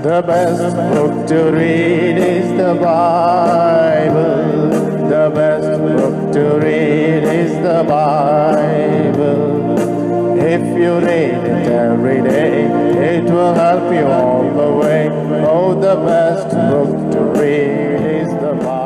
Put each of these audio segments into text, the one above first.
The best book to read is the Bible. The best book to read is the Bible. If you read it every day, it will help you all the way. Oh, the best book to read is the Bible.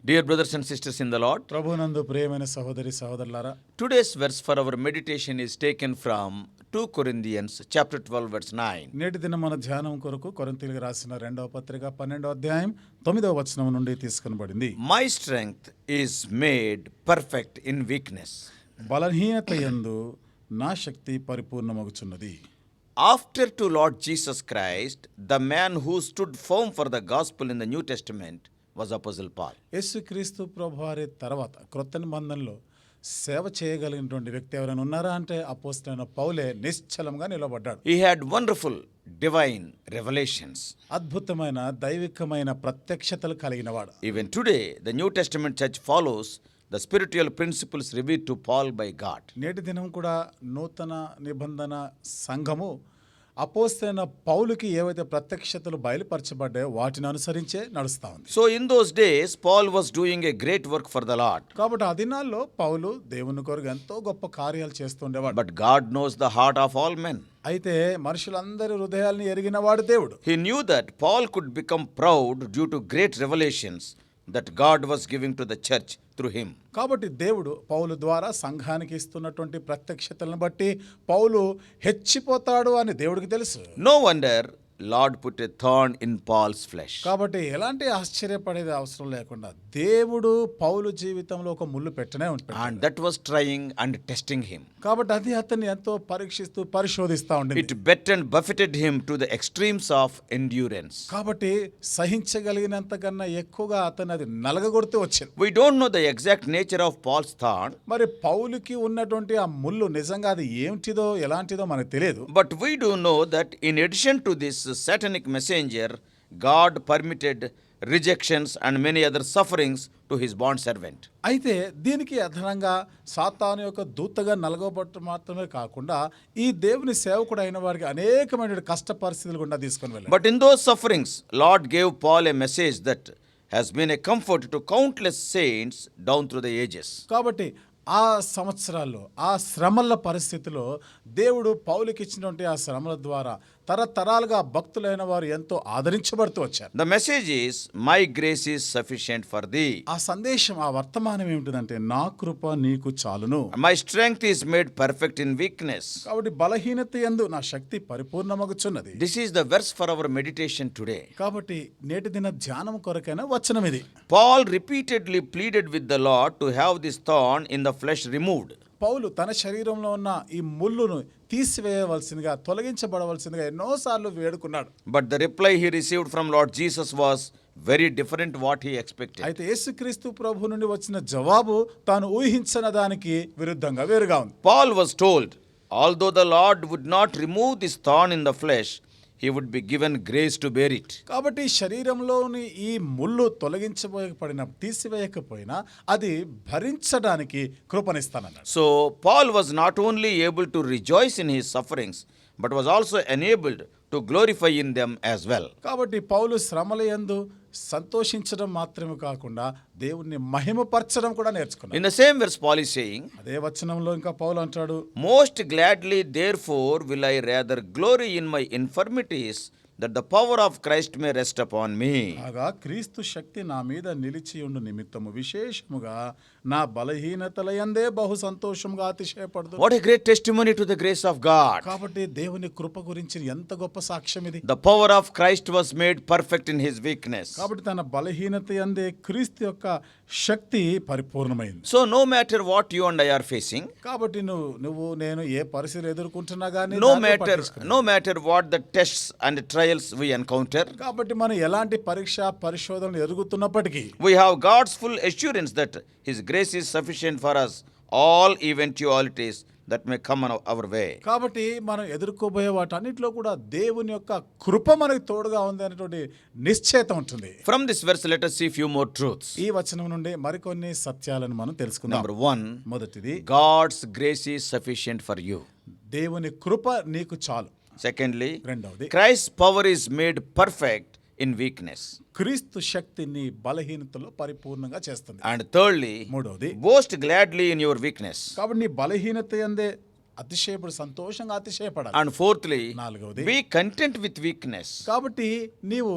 Dear brothers and sisters in the Lord, ప్రభునందు ప్రియమైన సహోదరి సహోదరులారా, today's verse for our meditation is taken from 2 Corinthians chapter 12 verse 9. నేటి దిన మన ధ్యానం కొరకు కొరింథీయులకు రాసిన 2వ పత్రిక 12వ అధ్యాయం 9వ వచనం నుండి తీసుకొనబడింది. My strength is made perfect in weakness. బలహీనత యందు నా శక్తి పరిపూర్ణమగుచున్నది. After to Lord Jesus Christ, the man who stood firm for the gospel in the New Testament was Apostle Paul. యేసుక్రీస్తు ప్రభువారి తర్వాత క్రొత్త నిబంధనలో సేవ చేయగలిగినటువంటి వ్యక్తి ఎవరైనా ఉన్నారా అంటే అపోస్తలుడైన పౌలే నిశ్చలంగా నిలబడ్డాడు. He had wonderful divine revelations. అద్భుతమైన దైవికమైన ప్రత్యక్షతలు కలిగినవాడు. Even today, the New Testament church follows the spiritual principles revealed to Paul by God. నేటి దినం కూడా నూతన నిబంధన సంఘము అపోస్తలుడైన పౌలుకి ఏవైతే ప్రత్యక్షతలు బయలుపరచబడ్డాయో వాటిని అనుసరించే నడుస్తా ఉంది. So in those days, Paul was doing a great work for the Lord. కాబట్టి ఆ దినాల్లో పౌలు దేవుని కొరకు ఎంతో గొప్ప కార్యాలు చేస్తుండేవాడు. But God knows the heart of all men. అయితే మనుషులందరి హృదయాలను ఎరిగినవాడు దేవుడు. He knew that Paul could become proud due to great revelations that God was giving to the church through him. కాబట్టి దేవుడు పౌలు ద్వారా సంఘానికి ఇస్తున్నటువంటి ప్రత్యక్షతలను బట్టి పౌలు హెచ్చిపోతాడు అని దేవుడికి తెలుసు. No wonder Lord put a thorn in Paul's flesh. కాబట్టి ఎలాంటి ఆశ్చర్యపడేది అవసరం లేకుండా దేవుడు పౌలు జీవితంలో ఒక ముళ్ళు పెట్టనే ఉంటాడు. And that was trying and testing him. కాబట్టి అది అతన్ని ఎంతో పరీక్షిస్తూ పరిశోధిస్తా ఉండేది. It beat and buffeted him to the extremes of endurance. కాబట్టి సహించగలిగినంత కన్నా ఎక్కువగా అతను అది నలగగొడుతూ వచ్చింది. We don't know the exact nature of Paul's thorn. మరి పౌలుకి ఉన్నటువంటి ఆ ముళ్ళు నిజంగా అది ఏమిటిదో ఎలాంటిదో మనకు తెలియదు. But we do know that in addition to this satanic messenger, God permitted rejections and many other sufferings to his bond servant. అయితే దీనికి అదనంగా సాతాను యొక్క దూతగా నలగబట్టు మాత్రమే కాకుండా ఈ దేవుని సేవకుడు అయిన వారికి అనేకమైన కష్ట పరిస్థితులు గుండా తీసుకొని వెళ్ళాడు. But in those sufferings, Lord gave Paul a message that has been a comfort to countless saints down through the ages. కాబట్టి ఆ సంవత్సరాల్లో ఆ శ్రమల పరిస్థితిలో దేవుడు పౌలుకి ఇచ్చినటువంటి ఆ శ్రమల ద్వారా తరతరాలుగా భక్తులైన వారు ఎంతో ఆదరించబడుతూ వచ్చారు. The message is, my grace is sufficient for thee. ఆ సందేశం ఆ వర్తమానం ఏమిటిదంటే నా కృప నీకు చాలును. My strength is made perfect in weakness. కాబట్టి బలహీనత యందు నా శక్తి పరిపూర్ణమగుచున్నది. This is the verse for our meditation today. కాబట్టి నేటి దిన ధ్యానం కొరకైన వచనం ఇది. Paul repeatedly pleaded with the Lord to have this thorn in the flesh removed. పౌలు తన శరీరంలో ఉన్న ఈ ముళ్ళును తీసివేయవలసిందిగా తొలగించబడవలసిందిగా ఎన్నోసార్లు వేడుకున్నాడు. But the reply he received from Lord Jesus was very different what he expected. అయితే యేసుక్రీస్తు ప్రభు నుండి వచ్చిన జవాబు తాను ఊహించిన దానికి విరుద్ధంగా వేరుగా ఉంది. Paul was told, although the Lord would not remove this thorn in the flesh, he would be given grace to bear it. కాబట్టి శరీరంలోని ఈ ముళ్ళు తీసివేయకపోయినా అది భరించడానికి కృపనిస్తానన్నాడు. So Paul was not only able to rejoice in his sufferings, but was also enabled to glorify in them as well. కాబట్టి పౌలు శ్రమల యందు సంతోషించడం మాత్రమే కాకుండా దేవుణ్ణి మహిమపరచడం కూడా నేర్చుకున్నాడు. In the same verse, Paul is saying, అదే వచనంలో ఇంకా పౌలు అంటాడు, most gladly therefore will I rather glory in my infirmities, that the power of Christ may rest upon me. కాగా క్రీస్తు శక్తి నా మీద నిలిచి ఉండు నిమిత్తము విశేషముగా నా బలహీనతల యందే బహు సంతోషముగా అతిశయపడదు. What a great testimony to the grace of God. కాబట్టి దేవుని కృప గురించి ఎంత గొప్ప సాక్ష్యం ఇది. The power of Christ was made perfect in his weakness. కాబట్టి తన బలహీనత యందే క్రీస్తు యొక్క శక్తి పరిపూర్ణమైంది. So no matter what you and I are facing, కాబట్టి నువ్వు నేను ఏ పరిస్థితులు ఎదుర్కొంటున్నా గానీ no matter what the tests and trials we encounter, కాబట్టి మనం ఎలాంటి పరీక్ష పరిశోధనలు ఎదుర్కొంటున్నప్పటికీ we have God's full assurance that his grace is sufficient for us all eventualities that may come on our way. కాబట్టి మనం ఎదుర్కోబోయే వాటన్నిటిలో కూడా దేవుని యొక్క కృప మనకు తోడుగా ఉంది అనేటువంటి నిశ్చయత ఉంటుంది. From this verse let us see few more truths. ఈ వచనం నుండి మరికొన్ని సత్యాలను మనం తెలుసుకుందాం. Number 1, మొదటిది, God's grace is sufficient for you. దేవుని కృప నీకు చాలు. Secondly, రెండవది, Christ's power is made perfect in weakness. క్రీస్తు శక్తిని బలహీనతలో పరిపూర్ణంగా చేస్తుంది. And thirdly, మూడవది, boast gladly in your weakness. కాబట్టి నీ బలహీనత యందే అతిశయపడు, సంతోషంగా అతిశయపడాలి. And fourthly, నాలుగవది, be content with weakness. కాబట్టి నీవు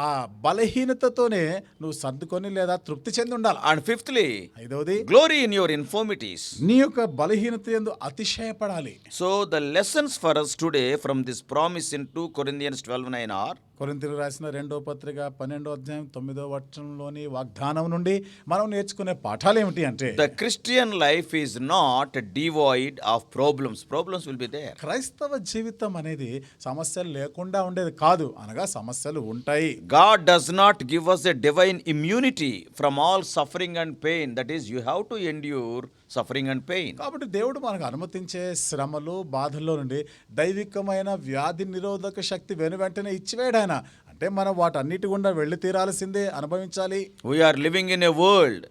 ఆ బలహీనతతోనే నువ్వు సర్దుకొని లేదా తృప్తి చెంది ఉండాలి. And fifthly, ఐదవది, glory in your infirmities. నీ యొక్క బలహీనత యందు అతిశయపడాలి. So the lessons for us today from this promise in 2 Corinthians 12:9 are, కొరింథీయులకు రాసిన 2వ పత్రిక 12వ అధ్యాయం 9వ వచనంలోని వాగ్దానం నుండి మనం నేర్చుకునే పాఠాలు ఏమిటి అంటే, the Christian life is not devoid of problems. Problems will be there. క్రైస్తవ జీవితం అనేది సమస్యలు లేకుండా ఉండేది కాదు, అనగా సమస్యలు ఉంటాయి. God does not give us a divine immunity from all suffering and pain. That is, you have to endure suffering and pain. కాబట్టి దేవుడు మనకు అనుమతించే శ్రమలు బాధల్లో నుండి దైవికమైన వ్యాధి నిరోధక శక్తి వెనువెంటనే ఇచ్చివేయడాయన. అంటే మనం వాటన్నిటి గుండా వెళ్ళి తీరాల్సిందే, అనుభవించాలి. We are living in a world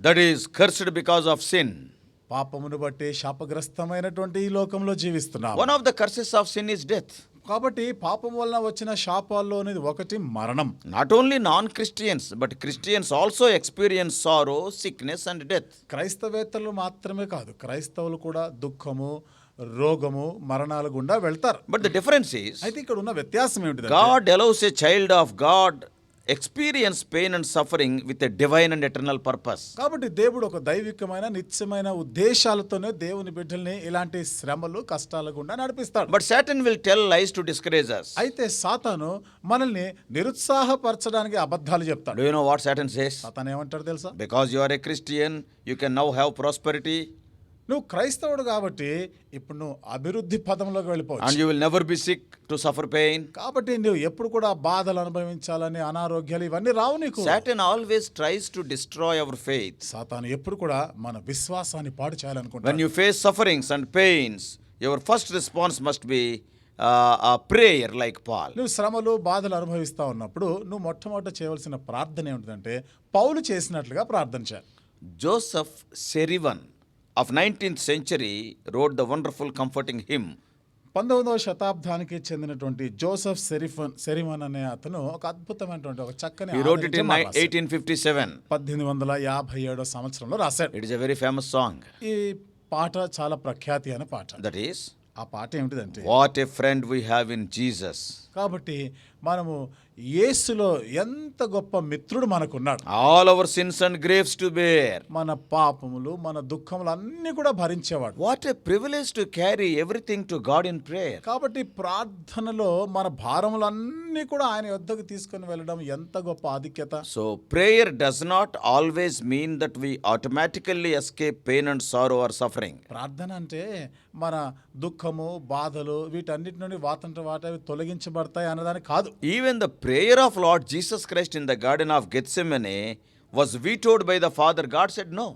that is cursed because of sin. పాపమును బట్టి శాపగ్రస్తమైనటువంటి ఈ లోకంలో జీవిస్తున్నాం. One of the curses of sin is death. కాబట్టి పాపం వలన వచ్చిన శాపాల్లోనిది ఒకటి మరణం. Not only non-Christians, but Christians also experience sorrow, sickness and death. క్రైస్తవేతరులు మాత్రమే కాదు, క్రైస్తవులు కూడా దుఃఖము, రోగము, మరణాల గుండా వెళ్తారు. But the difference is, అయితే ఇక్కడ ఉన్న వ్యత్యాసం ఏమిటి? God allows a child of God experience pain and suffering with a divine and eternal purpose. కాబట్టి దేవుడు ఒక దైవికమైన నిత్యమైన ఉద్దేశాలతోనే దేవుని బిడ్డల్ని ఇలాంటి శ్రమలు, కష్టాల గుండా నడిపిస్తాడు. But Satan will tell lies to discourage us. అయితే సాతాను మనల్ని నిరుత్సాహపరచడానికి అబద్ధాలు చెప్తాడు. Do you know what Satan says? సాతాను ఏమంటాడు తెలుసా? Because you are a Christian, you can now have prosperity నువ్వు క్రైస్తవుడు కాబట్టి ఇప్పుడు నువ్వు అభివృద్ధి పదంలోకి and వెళ్ళిపోవచ్చు. you will never be sick to suffer pain. కాబట్టి నువ్వు ఎప్పుడు కూడా బాధలు అనుభవించాలని, అనారోగ్యాలు ఇవన్నీ రావు నీకు. Satan always tries to destroy our faith. సాతాను ఎప్పుడు కూడా మన విశ్వాసాన్ని పాడు When చేయాలనుకుంటాడు. you face sufferings and pains, your first response must be a prayer like Paul. నువ్వు శ్రమలు, బాధలు అనుభవిస్తా ఉన్నప్పుడు నువ్వు మొట్టమొదట చేయవలసిన ప్రార్థన ఏమిటంటే పౌలు చేసినట్లుగా ప్రార్థన చేయాలి. Joseph Serivan of 19th century wrote the wonderful comforting hymn. 19వ శతాబ్దానికి చెందినటువంటి జోసెఫ్ సెరిమన్ అనే అతను ఒక అద్భుతమైనటువంటి ఒక చక్కని He wrote it in ఆదరించే మాట రాశాడు. 1857. 1857 సంవత్సరంలో రాశాడు. It is a very famous song. ఈ పాట చాలా ప్రఖ్యాతి అయిన పాట. That is, ఆ పాట ఏమిటిదంటే, what a friend we have in Jesus. కాబట్టి మనము యేసులో ఎంత గొప్ప మిత్రుడు మనకున్నాడు. All our sins and griefs to bear. మన పాపములు, మన దుఃఖములు అన్ని కూడా భరించేవాడు. What a privilege to carry everything to God in prayer. కాబట్టి ప్రార్థనలో మన భారములన్నీ కూడా ఆయన యొద్దకు తీసుకొని వెళ్ళడం ఎంత గొప్ప ఆధిక్యత. So prayer does not always mean that we automatically escape pain and sorrow or suffering. ప్రార్థన అంటే మన దుఃఖము, బాధలు వీటన్నిటి నుండి వాటవి తొలగించబడతాయి అన్నదాని కాదు. Even the prayer of Lord Jesus Christ in the Garden of Gethsemane was vetoed by the Father. God said no.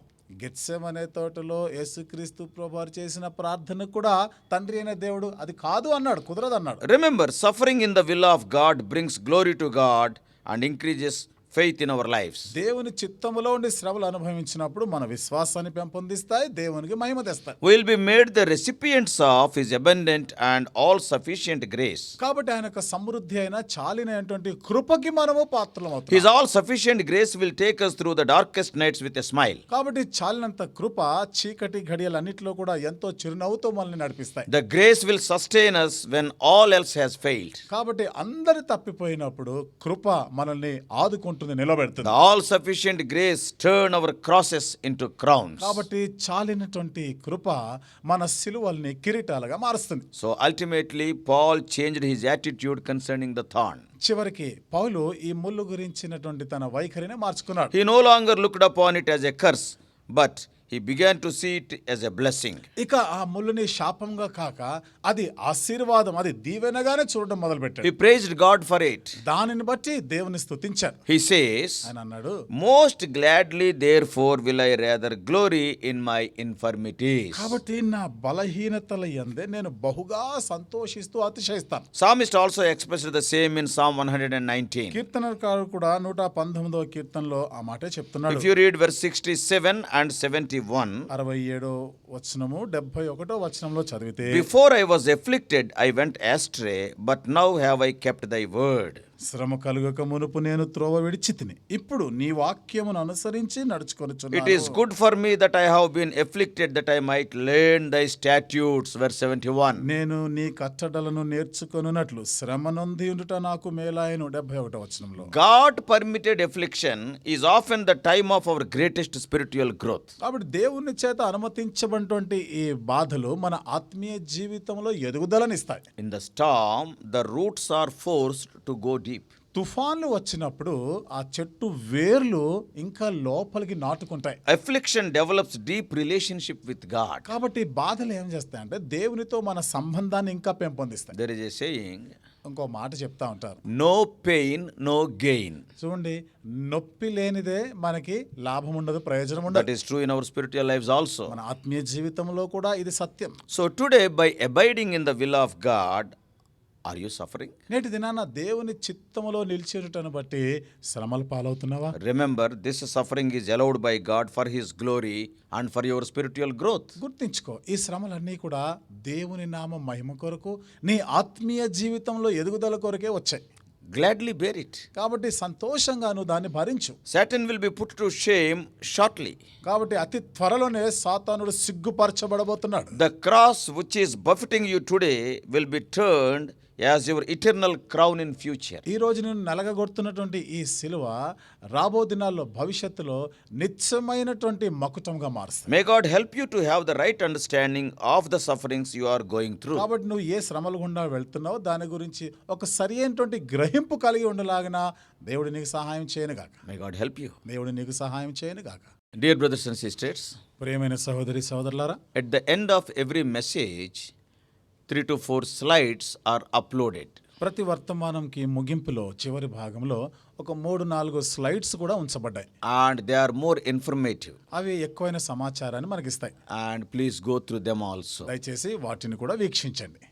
Gethsemane తోటలో యేసుక్రీస్తు ప్రభువారు చేసిన ప్రార్థన కూడా తండ్రి అయిన దేవుడు అది కాదు అన్నాడు, కుదరదు అన్నాడు. Remember, suffering in the will of God brings glory to God and increases faith in our lives. దేవుని చిత్తములో ఉండి శ్రమలు అనుభవించినప్పుడు మన విశ్వాసాన్ని పెంపొందిస్తాయి, దేవునికి మహిమ తెస్తాయి. We will be made the recipients of His abundant and all sufficient grace. కాబట్టి ఆయన యొక్క సమృద్ధి అయిన చాలినటువంటి కృపకి మనము పాత్రలం అవుతాం. His all sufficient grace will take us through the darkest nights with a smile. కాబట్టి చాలినంత కృప చీకటి ఘడియలన్నిటిలో కూడా ఎంతో చిరునవ్వుతో మనల్ని నడిపిస్తాయి. The grace will sustain us when all else has failed. కాబట్టి అందరు తప్పిపోయినప్పుడు కృప మనల్ని ఆదుకుంటుంది, నిలబెడుతుంది. The all sufficient grace turn our crosses into crowns. కాబట్టి చాలినటువంటి కృప మన సిలువల్ని కిరీటాలుగా మారుస్తుంది. So ultimately Paul changed his attitude concerning the thorn. చివరికి పౌలు ఈ ముళ్ళు గురించినటువంటి తన వైఖరిని మార్చుకున్నాడు. He no longer looked upon it as a curse, but he began to see it as a blessing. ఇక ఆ ముళ్ళుని శాపంగా కాక అది ఆశీర్వాదం, అది దీవెనగానే చూడడం మొదలుపెట్టాడు. He praised God for it. దానిని బట్టి దేవుని స్తుతించాడు. He says, ఆయన అన్నాడు, most gladly therefore will I rather glory in my infirmities. కాబట్టి నా బలహీనతల యందే నేను బహుగా సంతోషిస్తూ అతిశయిస్తాను. Psalmist also expressed the same in Psalm 119. కీర్తనకారుడు కూడా 119వ కీర్తనలో ఆ మాటే చెప్తున్నాడు. If you read verse 67 and 71, 71, 67 వచనము 71 వచనంలో చదివితే, before I was afflicted, I went astray, but now have I kept thy word. శ్రమ కలుగక మునుపు నేను త్రోవ విడిచితిని, ఇప్పుడు నీ వాక్యమును అనుసరించి It నడుచుకొనుచున్నాను. is good for me that I have been afflicted, that I might learn thy statutes. Verse 71. నేను నీ కట్టడలను నేర్చుకొనున్నట్లు శ్రమ నొంది ఉండుట నాకు మేలాయను. 71 వచనంలో God permitted affliction is often the time of our greatest spiritual growth. కాబట్టి దేవుని చేత అనుమతించబడినటువంటి ఈ బాధలు మన ఆత్మీయ జీవితంలో ఎదుగుదలనిస్తాయి. In the storm, the roots are forced to go deep. తుఫాన్లు వచ్చినప్పుడు ఆ చెట్టు వేర్లు ఇంకా లోపలికి నాటుకుంటాయి. Affliction develops deep relationship with God. కాబట్టి బాధలు ఏం చేస్తాయంటే దేవునితో మన సంబంధాన్ని ఇంకా పెంపొందిస్తాయి. There is a saying, ఇంకో మాట చెప్తా ఉంటారు, no pain, no gain. చూడండి, నొప్పి లేనిదే మనకి లాభం ఉండదు, ప్రయోజనం That ఉండదు. is true in our spiritual lives also. మన ఆత్మీయ జీవితంలో కూడా ఇది సత్యం. So today, by abiding in the will of God, are you suffering? నేటి దినాన దేవుని చిత్తములో నిలిచేటను బట్టి శ్రమలు పాలవుతున్నావా? Remember, this suffering is allowed by God for His glory and for your spiritual growth. గుర్తించుకో, ఈ శ్రమలన్నీ కూడా దేవుని నామ మహిమ కొరకు, నీ ఆత్మీయ జీవితంలో ఎదుగుదల కొరకే వచ్చాయి. Gladly bear it. కాబట్టి సంతోషంగా నువ్వు దాన్ని భరించు. Satan will be put to shame shortly. కాబట్టి అతి త్వరలోనే సాతానుడు సిగ్గుపరచబడబోతున్నాడు. The cross which is buffeting you today will be turned as your eternal crown in future. ఈ రోజు నేను నలగగొడుతున్నటువంటి ఈ సిలువ రాబో దినాల్లో భవిష్యత్తులో నిత్యమైనటువంటి మకుటంగా మారుస్తుంది. May God help you to have the right understanding of the sufferings you are going through. కాబట్టి నువ్వు ఏ శ్రమల గుండా వెళ్తున్నావో దాని గురించి ఒక సరి అయినటువంటి గ్రహింపు కలిగి ఉండలాగిన దేవుడు నీకు సహాయం చేయనుగాక. May God help you. దేవుడు నీకు సహాయం చేయనుగాక. Dear brothers and sisters, ప్రియమైన సహోదరి సహోదరులారా, at the end of every message, 3 to 4 slides are uploaded. ప్రతి వర్తమానంకి ముగింపులో చివరి భాగంలో ఒక 3-4 స్లైడ్స్ కూడా ఉంచబడ్డాయి. And they are more informative. అవి ఎక్కువైన సమాచారాన్ని మనకిస్తాయి. And please go through them also. దయచేసి వాటిని కూడా వీక్షించండి.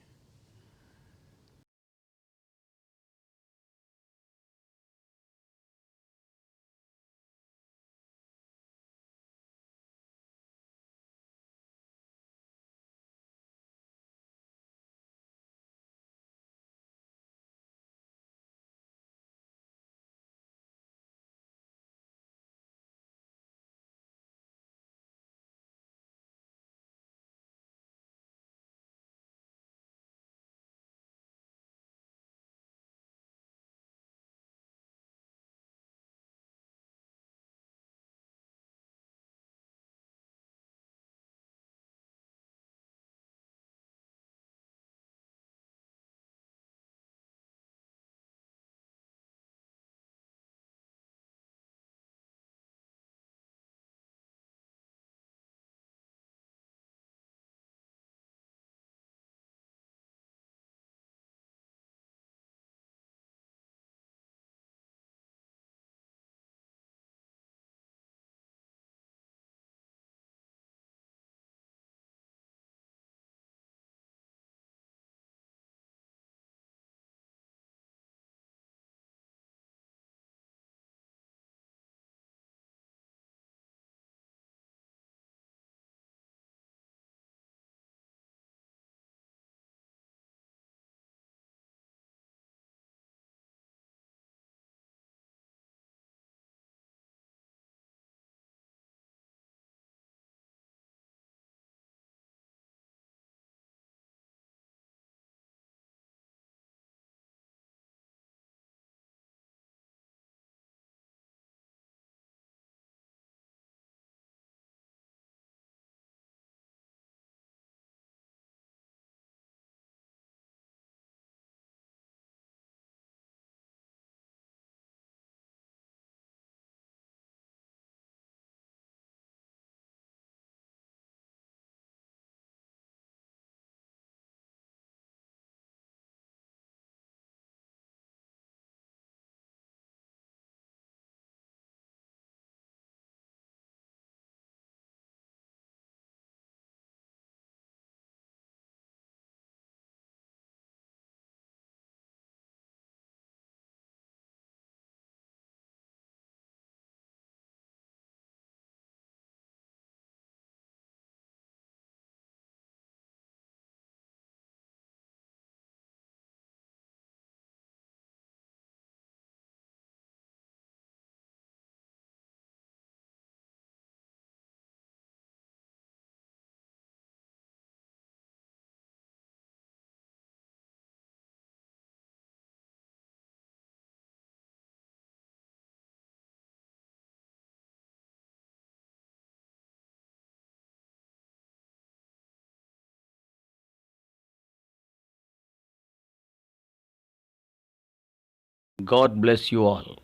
God bless you all.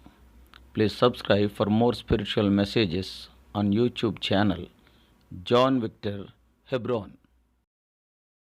Please subscribe for more spiritual messages on YouTube channel John Victor Hebron.